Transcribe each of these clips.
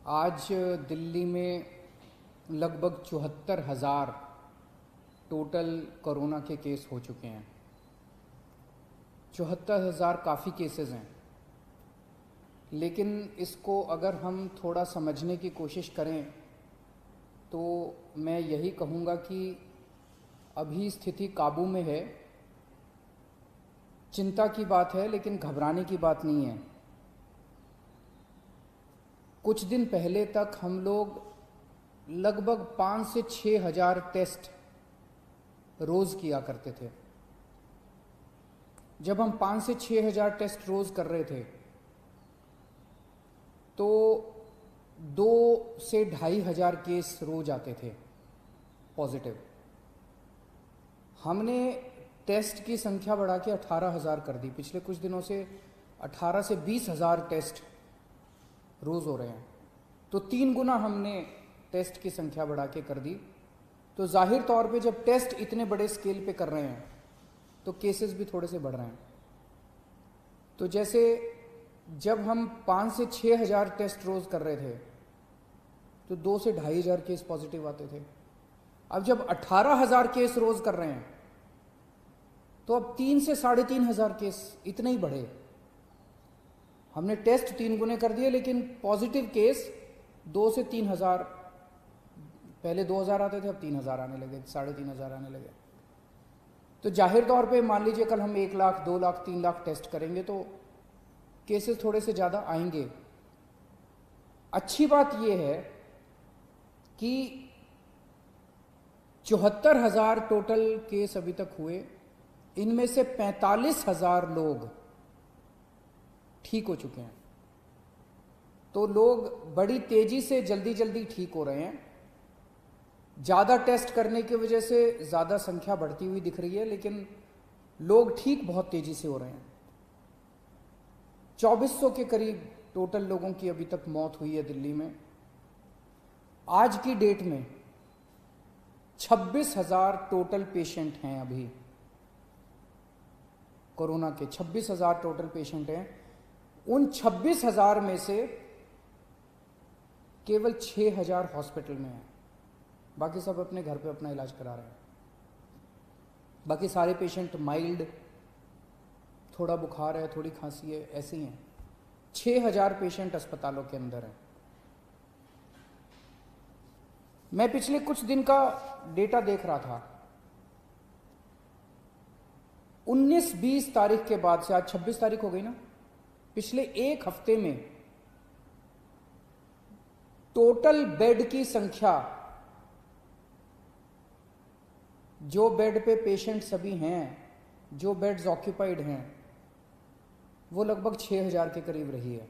आज दिल्ली में लगभग 74,000 टोटल कोरोना के केस हो चुके हैं। 74,000 काफ़ी केसेस हैं, लेकिन इसको अगर हम थोड़ा समझने की कोशिश करें तो मैं यही कहूँगा कि अभी स्थिति काबू में है। चिंता की बात है, लेकिन घबराने की बात नहीं है। कुछ दिन पहले तक हम लोग लगभग 5 से 6 हज़ार टेस्ट रोज़ किया करते थे। जब हम 5 से 6 हज़ार टेस्ट रोज़ कर रहे थे तो 2 से 2,500 केस रोज आते थे पॉजिटिव। हमने टेस्ट की संख्या बढ़ा के 18,000 कर दी। पिछले कुछ दिनों से 18 से 20,000 टेस्ट रोज़ हो रहे हैं, तो 3 गुना हमने टेस्ट की संख्या बढ़ा के कर दी। तो जाहिर तौर पे जब टेस्ट इतने बड़े स्केल पे कर रहे हैं तो केसेस भी थोड़े से बढ़ रहे हैं। तो जैसे जब हम 5 से 6 हज़ार टेस्ट रोज़ कर रहे थे तो 2 से 2,500 केस पॉजिटिव आते थे। अब जब 18,000 केस रोज़ कर रहे हैं तो अब 3 से 3,500 केस इतने ही बढ़े। हमने टेस्ट 3 गुने कर दिए, लेकिन पॉजिटिव केस 2 से 3,000, पहले 2,000 आते थे, अब 3,000 आने लगे, 3,500 आने लगे। तो जाहिर तौर पे मान लीजिए कल हम 1 लाख, 2 लाख, 3 लाख टेस्ट करेंगे तो केसेस थोड़े से ज़्यादा आएंगे। अच्छी बात यह है कि 74,000 टोटल केस अभी तक हुए, इनमें से 45,000 लोग ठीक हो चुके हैं। तो लोग बड़ी तेजी से जल्दी जल्दी ठीक हो रहे हैं। ज़्यादा टेस्ट करने की वजह से ज़्यादा संख्या बढ़ती हुई दिख रही है, लेकिन लोग ठीक बहुत तेजी से हो रहे हैं। 2400 के करीब टोटल लोगों की अभी तक मौत हुई है दिल्ली में। आज की डेट में 26,000 टोटल पेशेंट हैं। अभी कोरोना के 26,000 टोटल पेशेंट हैं। उन 26,000 में से केवल 6,000 हॉस्पिटल में हैं, बाकी सब अपने घर पे अपना इलाज करा रहे हैं। बाकी सारे पेशेंट माइल्ड, थोड़ा बुखार है, थोड़ी खांसी है, ऐसे ही हैं। 6,000 पेशेंट अस्पतालों के अंदर हैं। मैं पिछले कुछ दिन का डेटा देख रहा था। 19-20 तारीख के बाद से, आज 26 तारीख हो गई ना, पिछले एक हफ्ते में टोटल बेड की संख्या, जो बेड पे पेशेंट सभी हैं, जो बेड्स ऑक्यूपाइड हैं, वो लगभग 6,000 के करीब रही है।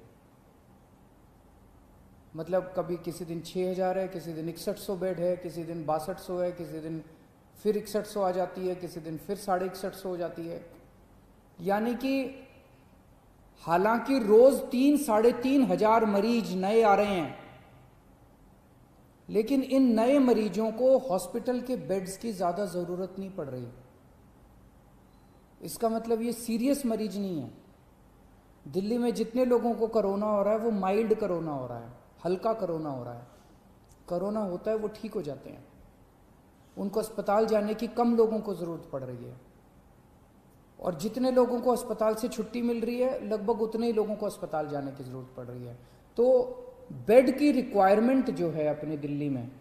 मतलब कभी किसी दिन 6,000 है, किसी दिन 6100 बेड है, किसी दिन 6200 है, किसी दिन फिर 6100 आ जाती है, किसी दिन फिर 6150 हो जाती है। यानी कि हालांकि रोज 3-3,500 मरीज नए आ रहे हैं, लेकिन इन नए मरीजों को हॉस्पिटल के बेड्स की ज्यादा जरूरत नहीं पड़ रही। इसका मतलब ये सीरियस मरीज नहीं है। दिल्ली में जितने लोगों को कोरोना हो रहा है वो माइल्ड कोरोना हो रहा है, हल्का कोरोना हो रहा है। कोरोना होता है वो ठीक हो जाते हैं, उनको अस्पताल जाने की कम लोगों को ज़रूरत पड़ रही है। और जितने लोगों को अस्पताल से छुट्टी मिल रही है, लगभग उतने ही लोगों को अस्पताल जाने की ज़रूरत पड़ रही है। तो बेड की रिक्वायरमेंट जो है अपने दिल्ली में,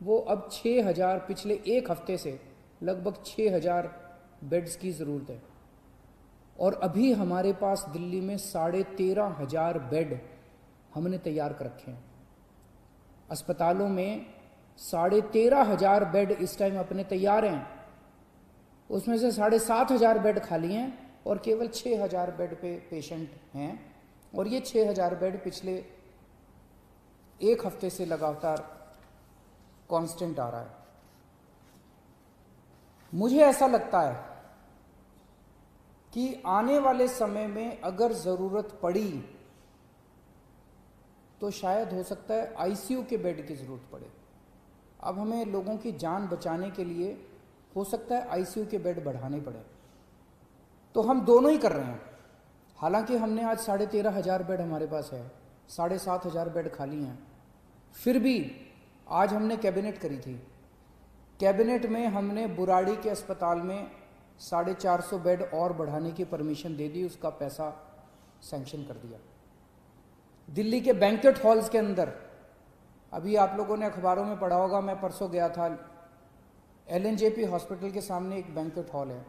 वो अब 6,000, पिछले एक हफ्ते से लगभग 6,000 बेड्स की ज़रूरत है। और अभी हमारे पास दिल्ली में 13,500 बेड हमने तैयार कर रखे हैं। अस्पतालों में 13,500 बेड इस टाइम अपने तैयार हैं। उसमें से 7,500 बेड खाली हैं और केवल 6,000 बेड पे पेशेंट हैं। और ये 6,000 बेड पिछले एक हफ्ते से लगातार कांस्टेंट आ रहा है। मुझे ऐसा लगता है कि आने वाले समय में अगर ज़रूरत पड़ी तो शायद हो सकता है आईसीयू के बेड की ज़रूरत पड़े। अब हमें लोगों की जान बचाने के लिए हो सकता है आईसीयू के बेड बढ़ाने पड़े। तो हम दोनों ही कर रहे हैं। हालांकि हमने आज 13,500 बेड हमारे पास है, 7,500 बेड खाली हैं, फिर भी आज हमने कैबिनेट करी थी, कैबिनेट में हमने बुराड़ी के अस्पताल में 450 बेड और बढ़ाने की परमिशन दे दी, उसका पैसा सैंक्शन कर दिया। दिल्ली के बैंक्वेट हॉल्स के अंदर, अभी आप लोगों ने अखबारों में पढ़ा होगा, मैं परसों गया था, LNJP हॉस्पिटल के सामने एक बैंक्वेट हॉल है,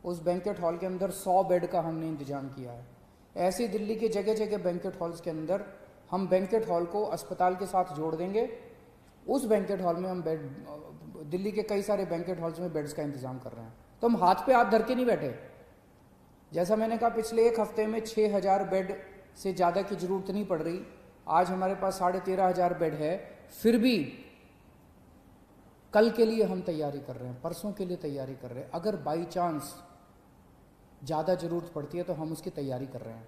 उस बैंक्वेट हॉल के अंदर 100 बेड का हमने इंतजाम किया है। ऐसे दिल्ली के जगह जगह बैंक्वेट हॉल्स के अंदर हम बैंक्वेट हॉल को अस्पताल के साथ जोड़ देंगे। उस बैंक्वेट हॉल में हम बेड, दिल्ली के कई सारे बैंक्वेट हॉल्स में बेड्स का इंतजाम कर रहे हैं। तो हम हाथ पे हाथ धर के नहीं बैठे। जैसा मैंने कहा, पिछले एक हफ्ते में 6000 बेड से ज़्यादा की जरूरत नहीं पड़ रही। आज हमारे पास 13,500 बेड है, फिर भी कल के लिए हम तैयारी कर रहे हैं, परसों के लिए तैयारी कर रहे हैं। अगर बाई चांस ज़्यादा ज़रूरत पड़ती है तो हम उसकी तैयारी कर रहे हैं।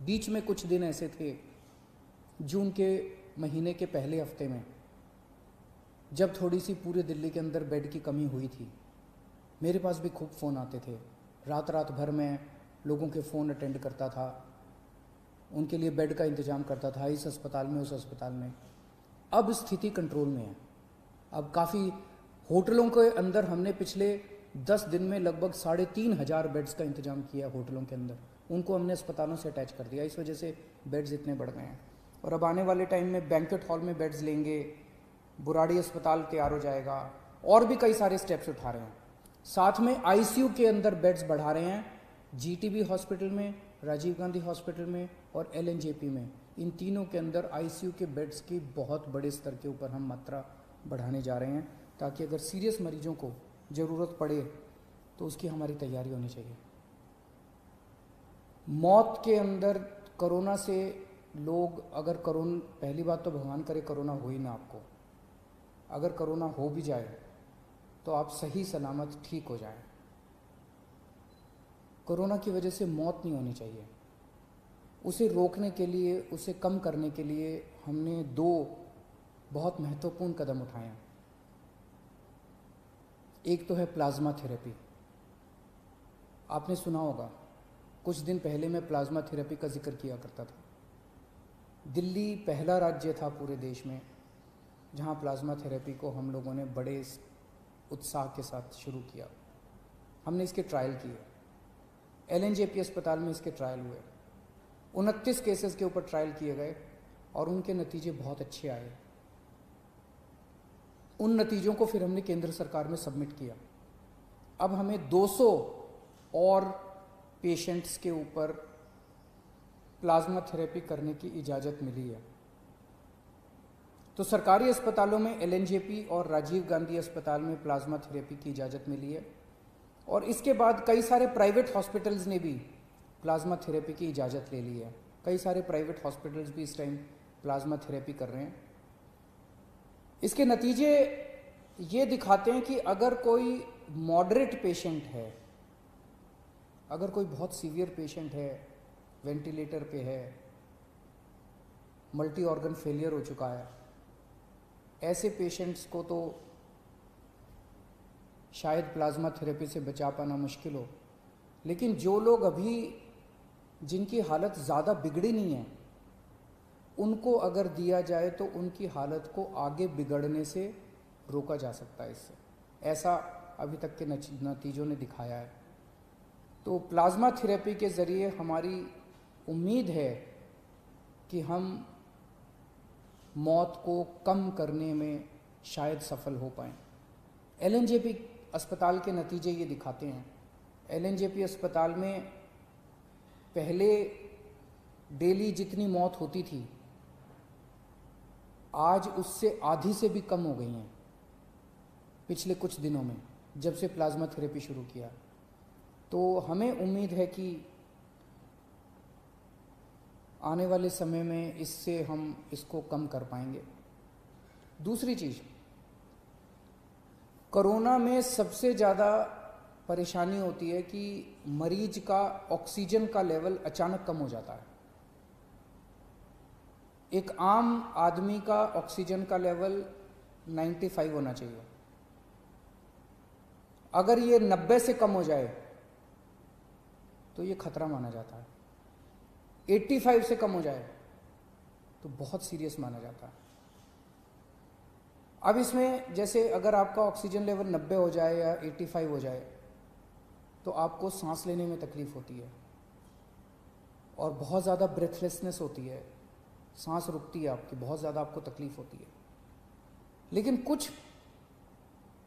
बीच में कुछ दिन ऐसे थे, जून के महीने के पहले हफ्ते में, जब थोड़ी सी पूरे दिल्ली के अंदर बेड की कमी हुई थी, मेरे पास भी खूब फ़ोन आते थे। रात रात भर मैं लोगों के फ़ोन अटेंड करता था, उनके लिए बेड का इंतज़ाम करता था, इस अस्पताल में उस अस्पताल में। अब स्थिति कंट्रोल में है। अब काफ़ी होटलों के अंदर हमने पिछले 10 दिन में लगभग 3,500 बेड्स का इंतजाम किया होटलों के अंदर, उनको हमने अस्पतालों से अटैच कर दिया। इस वजह से बेड्स इतने बढ़ गए हैं। और अब आने वाले टाइम में बैंक्वेट हॉल में बेड्स लेंगे, बुराड़ी अस्पताल तैयार हो जाएगा, और भी कई सारे स्टेप्स उठा रहे हैं। साथ में ICU के अंदर बेड्स बढ़ा रहे हैं, GTB हॉस्पिटल में, राजीव गांधी हॉस्पिटल में और LNJP में। इन तीनों के अंदर ICU के बेड्स की बहुत बड़े स्तर के ऊपर हम मात्रा बढ़ाने जा रहे हैं, ताकि अगर सीरियस मरीजों को ज़रूरत पड़े तो उसकी हमारी तैयारी होनी चाहिए। मौत के अंदर कोरोना से लोग, अगर कोरोना, पहली बात तो भगवान करे कोरोना हो ही ना आपको, अगर कोरोना हो भी जाए तो आप सही सलामत ठीक हो जाए। कोरोना की वजह से मौत नहीं होनी चाहिए। उसे रोकने के लिए, उसे कम करने के लिए हमने 2 बहुत महत्वपूर्ण कदम उठाए हैं। एक तो है प्लाज्मा थेरेपी। आपने सुना होगा, कुछ दिन पहले मैं प्लाज्मा थेरेपी का जिक्र किया करता था। दिल्ली पहला राज्य था पूरे देश में जहां प्लाज्मा थेरेपी को हम लोगों ने बड़े उत्साह के साथ शुरू किया। हमने इसके ट्रायल किए, LNJP अस्पताल में इसके ट्रायल हुए। 29 केसेस के ऊपर ट्रायल किए गए और उनके नतीजे बहुत अच्छे आए। उन नतीजों को फिर हमने केंद्र सरकार में सबमिट किया। अब हमें 200 और पेशेंट्स के ऊपर प्लाज्मा थेरेपी करने की इजाज़त मिली है। तो सरकारी अस्पतालों में LNJP और राजीव गांधी अस्पताल में प्लाज्मा थेरेपी की इजाज़त मिली है, और इसके बाद कई सारे प्राइवेट हॉस्पिटल्स ने भी प्लाज्मा थेरेपी की इजाज़त ले ली है। कई सारे प्राइवेट हॉस्पिटल्स भी इस टाइम प्लाज्मा थेरेपी कर रहे हैं। इसके नतीजे ये दिखाते हैं कि अगर कोई मॉडरेट पेशेंट है, अगर कोई बहुत सीवियर पेशेंट है, वेंटिलेटर पे है, मल्टी ऑर्गन फेलियर हो चुका है, ऐसे पेशेंट्स को तो शायद प्लाज्मा थेरेपी से बचा पाना मुश्किल हो। लेकिन जो लोग अभी, जिनकी हालत ज़्यादा बिगड़ी नहीं है, उनको अगर दिया जाए तो उनकी हालत को आगे बिगड़ने से रोका जा सकता है इससे। ऐसा अभी तक के नतीजों ने दिखाया है। तो प्लाज्मा थेरेपी के ज़रिए हमारी उम्मीद है कि हम मौत को कम करने में शायद सफल हो पाएँ। LNJP अस्पताल के नतीजे ये दिखाते हैं। LNJP अस्पताल में पहले डेली जितनी मौत होती थी, आज उससे आधी से भी कम हो गई हैं पिछले कुछ दिनों में, जब से प्लाज्मा थेरेपी शुरू किया। तो हमें उम्मीद है कि आने वाले समय में इससे हम इसको कम कर पाएंगे। दूसरी चीज़, कोरोना में सबसे ज़्यादा परेशानी होती है कि मरीज का ऑक्सीजन का लेवल अचानक कम हो जाता है। एक आम आदमी का ऑक्सीजन का लेवल 95 होना चाहिए। अगर ये 90 से कम हो जाए तो ये खतरा माना जाता है। 85 से कम हो जाए तो बहुत सीरियस माना जाता है। अब इसमें जैसे अगर आपका ऑक्सीजन लेवल 90 हो जाए या 85 हो जाए तो आपको सांस लेने में तकलीफ होती है और बहुत ज़्यादा ब्रेथलेसनेस होती है, सांस रुकती है आपकी, बहुत ज़्यादा आपको तकलीफ होती है। लेकिन कुछ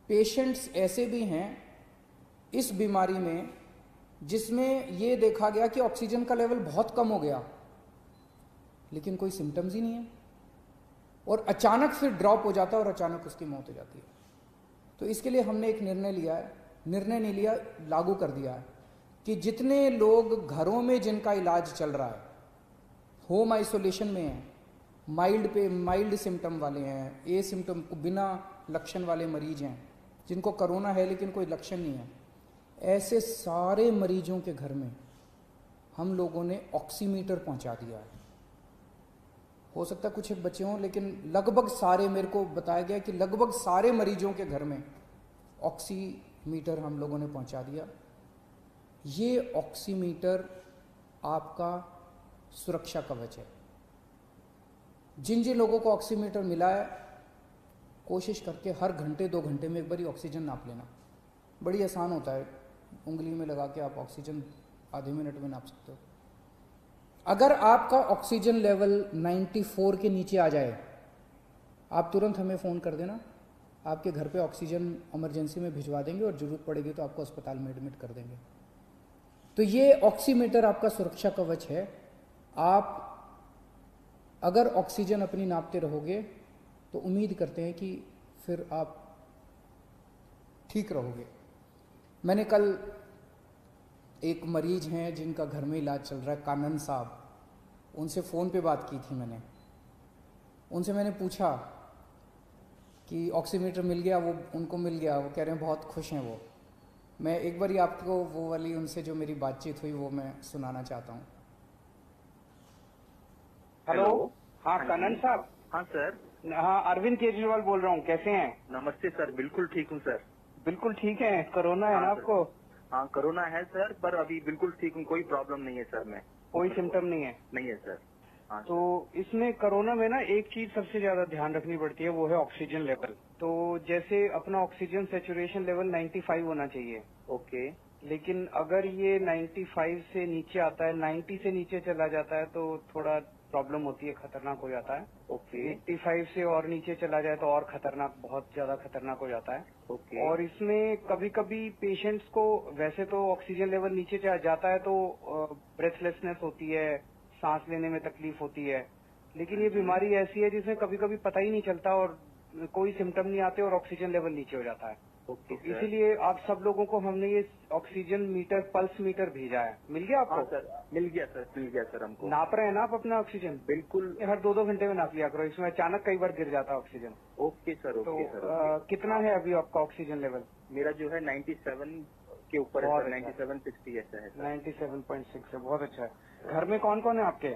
पेशेंट्स ऐसे भी हैं इस बीमारी में जिसमें ये देखा गया कि ऑक्सीजन का लेवल बहुत कम हो गया लेकिन कोई सिम्टम्स ही नहीं है और अचानक फिर ड्रॉप हो जाता है और अचानक उसकी मौत हो जाती है। तो इसके लिए हमने एक निर्णय लिया है, निर्णय नहीं लिया, लागू कर दिया है कि जितने लोग घरों में जिनका इलाज चल रहा है, होम आइसोलेशन में हैं, माइल्ड सिम्टम वाले हैं, ए सिम्टम बिना लक्षण वाले मरीज हैं, जिनको कोरोना है लेकिन कोई लक्षण नहीं है, ऐसे सारे मरीजों के घर में हम लोगों ने ऑक्सीमीटर पहुंचा दिया है। हो सकता है कुछ एक बच्चे हों लेकिन लगभग सारे, मेरे को बताया गया कि लगभग सारे मरीजों के घर में ऑक्सीमीटर हम लोगों ने पहुंचा दिया। ये ऑक्सीमीटर आपका सुरक्षा कवच है। जिन जिन लोगों को ऑक्सीमीटर मिला है, कोशिश करके हर घंटे 2 घंटे में एक बार ऑक्सीजन नाप लेना। बड़ी आसान होता है, उंगली में लगा के आप ऑक्सीजन आधे मिनट में नाप सकते हो। अगर आपका ऑक्सीजन लेवल 94 के नीचे आ जाए, आप तुरंत हमें फ़ोन कर देना, आपके घर पे ऑक्सीजन इमरजेंसी में भिजवा देंगे और ज़रूरत पड़ेगी तो आपको अस्पताल में एडमिट कर देंगे। तो ये ऑक्सीमीटर आपका सुरक्षा कवच है। आप अगर ऑक्सीजन अपनी नापते रहोगे तो उम्मीद करते हैं कि फिर आप ठीक रहोगे। मैंने कल एक मरीज हैं जिनका घर में इलाज चल रहा है, कानन साहब, उनसे फ़ोन पे बात की थी मैंने। उनसे मैंने पूछा कि ऑक्सीमीटर मिल गया, वो उनको मिल गया, वो कह रहे हैं बहुत खुश हैं वो। मैं एक बार ही आपको वो वाली उनसे जो मेरी बातचीत हुई वो मैं सुनाना चाहता हूँ। हेलो। हाँ कानन साहब। हाँ सर। हाँ अरविंद केजरीवाल बोल रहा हूँ, कैसे हैं? नमस्ते सर, बिल्कुल ठीक हूँ सर। बिल्कुल ठीक है। कोरोना है ना हाँ, आपको? हाँ कोरोना है सर, पर अभी बिल्कुल ठीक हूँ, कोई प्रॉब्लम नहीं है सर। मैं कोई सिम्टम नहीं है? नहीं है सर। हाँ तो इसमें कोरोना में ना एक चीज सबसे ज्यादा ध्यान रखनी पड़ती है, वो है ऑक्सीजन लेवल। तो जैसे अपना ऑक्सीजन सेचुरेशन लेवल 95 होना चाहिए। ओके। लेकिन अगर ये 95 से नीचे आता है, 90 से नीचे चला जाता है तो थोड़ा प्रॉब्लम होती है, खतरनाक हो जाता है। ओके। 85 से और नीचे चला जाए तो और खतरनाक, बहुत ज्यादा खतरनाक हो जाता है। ओके। और इसमें कभी कभी पेशेंट्स को वैसे तो ऑक्सीजन लेवल नीचे जाता है तो ब्रेथलेसनेस होती है, सांस लेने में तकलीफ होती है। लेकिन ये बीमारी ऐसी है जिसमें कभी कभी पता ही नहीं चलता और कोई सिम्टम नहीं आते और ऑक्सीजन लेवल नीचे हो जाता है। ओके तो इसीलिए आप सब लोगों को हमने ये ऑक्सीजन मीटर, पल्स मीटर भेजा है। मिल गया आपको? हाँ सर, मिल गया सर हमको। नाप रहे हैं ना आप अपना ऑक्सीजन? बिल्कुल। हर 2-2 घंटे में नाप लिया करो, इसमें अचानक कई बार गिर जाता है ऑक्सीजन। Okay sir. तो ओके सर। कितना है अभी आपका ऑक्सीजन लेवल? मेरा जो है 97 के ऊपर है बहुत सर, अच्छा। 9760 ऐसा है सर। 97.6 है, बहुत अच्छा है। घर में कौन कौन है आपके?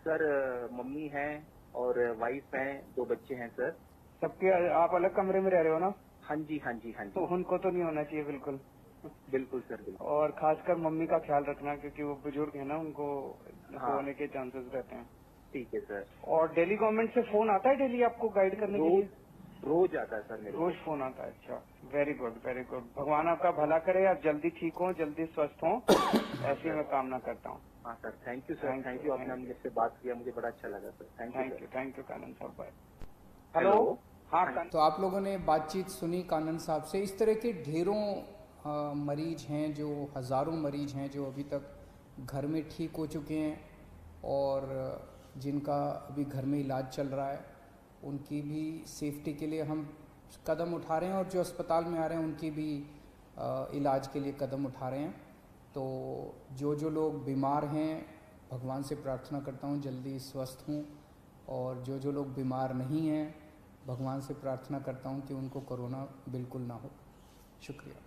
सर मम्मी है और वाइफ है, 2 बच्चे हैं सर। सबके आप अलग कमरे में रह रहे हो ना? हाँ जी हाँ जी हाँ तो जी। उनको तो नहीं होना चाहिए बिल्कुल। बिल्कुल सर, बिल्कुल। और खासकर मम्मी का ख्याल रखना क्योंकि वो बुजुर्ग है ना, उनको हाँ। होने के चांसेस रहते हैं। ठीक है सर। और दिल्ली गवर्नमेंट से फोन आता है डेली आपको गाइड करने के लिए? रोज आता है सर मेरे को। रोज फोन आता है? अच्छा, वेरी गुड वेरी गुड। भगवान आपका भला करे, आप जल्दी ठीक हो, जल्दी स्वस्थ हो, ऐसी मैं कामना करता हूँ। हाँ sir, thank you sir, thank you. आपने मुझसे बात किया, मुझे बड़ा अच्छा लगा सर। थैंक यू कानन साहब। बाय। हेलो। हाँ तो आप लोगों ने बातचीत सुनी कानन साहब से। इस तरह के ढेरों मरीज हैं, जो हज़ारों मरीज हैं जो अभी तक घर में ठीक हो चुके हैं और जिनका अभी घर में इलाज चल रहा है, उनकी भी सेफ्टी के लिए हम कदम उठा रहे हैं और जो अस्पताल में आ रहे हैं उनकी भी इलाज के लिए कदम उठा रहे हैं। तो जो लोग बीमार हैं, भगवान से प्रार्थना करता हूँ जल्दी स्वस्थ हों, और जो लोग बीमार नहीं हैं, भगवान से प्रार्थना करता हूँ कि उनको कोरोना बिल्कुल ना हो। शुक्रिया।